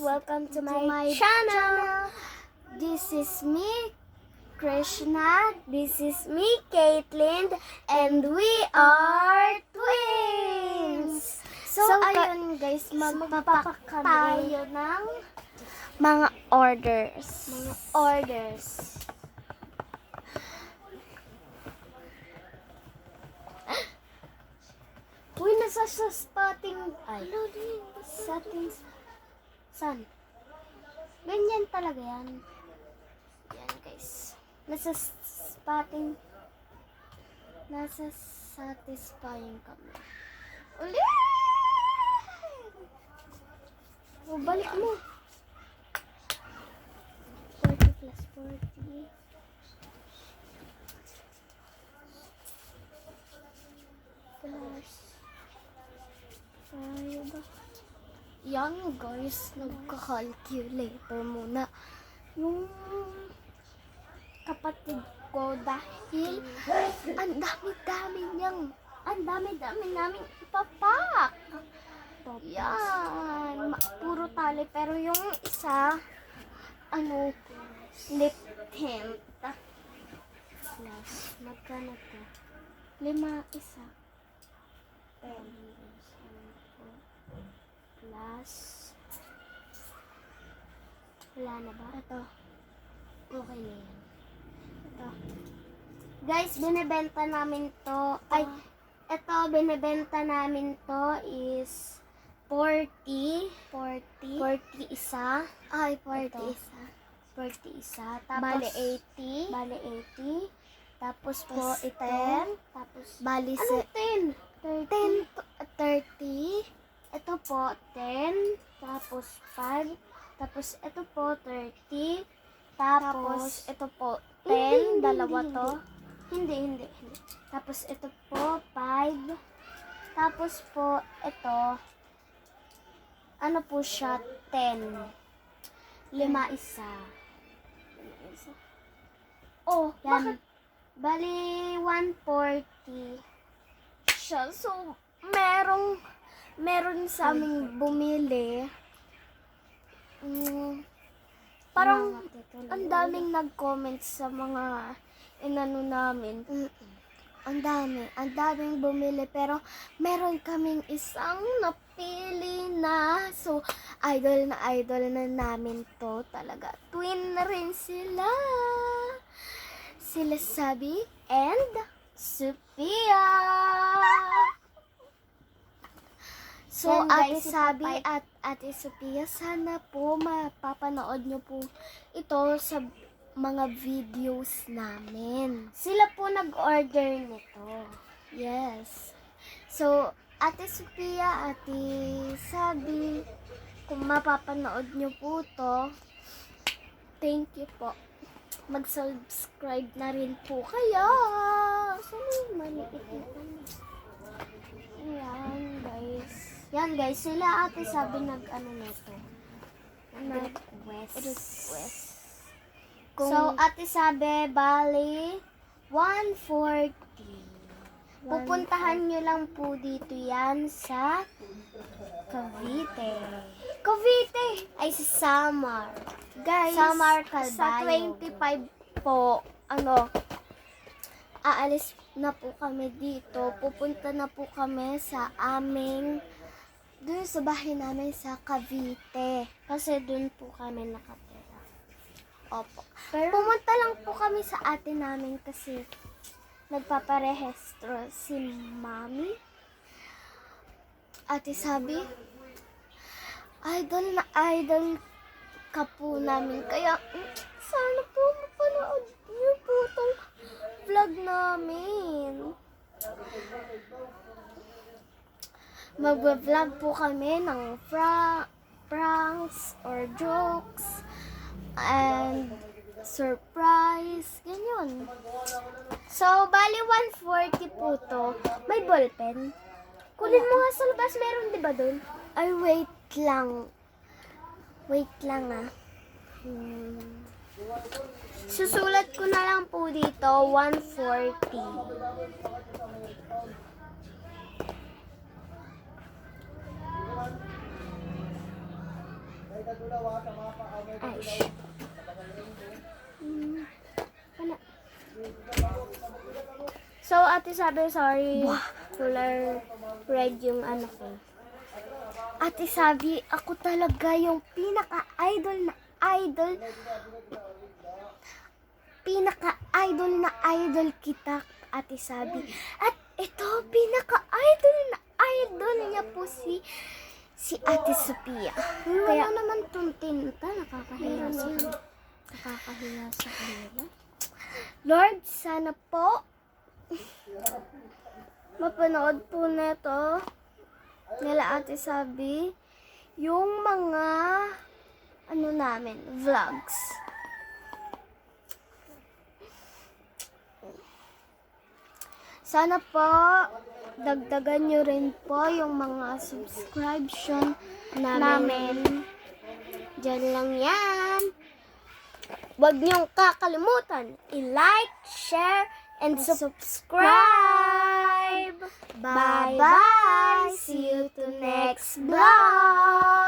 Welcome to my channel. This is me, Krishna. This is me, Caitlin. And we are twins. So ayun guys, magpapak tayo ng mga orders. Uy, nasa sa spotting. Ay, settings. San? Ganyan talaga yan. Yan guys. Nasa spotting. Nasa satisfying kami. Ulit! O, balik mo. 40 plus 40. Plus 5. Yan guys, nagka-calculator muna yung kapatid ko dahil ang dami-dami naming ipapak. Yan, puro tali pero yung isa lip tint. Plus, magkano to? 5 isa. 10. Plus, wala na ba? Ito. Okay na yan. Ito. Guys, binibenta namin to. Ay, ito, binibenta namin to is 40 isa. Ay, 40 isa. 40 isa. Tapos, bali 80. Tapos po, ito. Tapos, bali 10. 30. Ito po, 10. Tapos, 5. Tapos, ito po, 30. Tapos, ito po, 10. Dalawa to. Hindi. Tapos, ito po, 5. Tapos po, ito, ano po siya, 10. 5 isa. Oh, yan. Bakit? Bali, 140 siya. So, meron sa aming bumili. Parang ang daming nag-comment sa mga inano namin. Ang daming bumili pero meron kaming isang napili na. So, idol na namin to talaga. Twin na rin sila. Sila Sabi and Sophia. So, yan, Ate guys, Sabi at Ate Sophia, sana po mapapanood nyo po ito sa mga videos namin. Sila po nag-order nito. Yes. So, Ate Sophia, Ate Sabi, kung mapapanood nyo po to, thank you po. Mag-subscribe na rin po kayo. Saan yung maliit na kami? Yan guys, sila Ate Sabi nag-ano nito. Request. So, Ate Sabi, bali, 140. Pupuntahan nyo lang po dito yan sa Cavite. Ay, sa Samar. Guys, Samar, Calbayo. Sa 25 po, aalis na po kami dito. Pupunta na po kami sa doon sa bahay namin sa Cavite. Kasi doon po kami nakatira. Opo. Pero, pumunta lang po kami sa ate namin kasi nagpaparehistro si Mami. Ate Sabi, idol na idol ka po namin. Kaya, sana po mapanood niyo po itong vlog namin. Mag-vlog po kami ng pranks or jokes and surprise, ganyan. So, bali 140 po to. May ballpen. Kunin mo nga sa labas, meron di ba dun? Ay, wait lang. Susulat ko na lang po dito, 140. Ay, Ano? So, ate sabi, sorry, color red yung ano ko. Ate sabi, ako talaga yung pinaka-idol kita, ate sabi. At ito, pinaka-idol niya po si Ate Sophia. Kaya naman tong tinta, nakakahiya sa kanila. Lord, sana po mapanood po nito nila Ate Sabi yung mga namin, vlogs. Sana po dagdagan nyo rin po yung mga subscription namin. Diyan lang yan. Huwag niyong kakalimutan i-like, share, and subscribe. Bye-bye. See you to next vlog.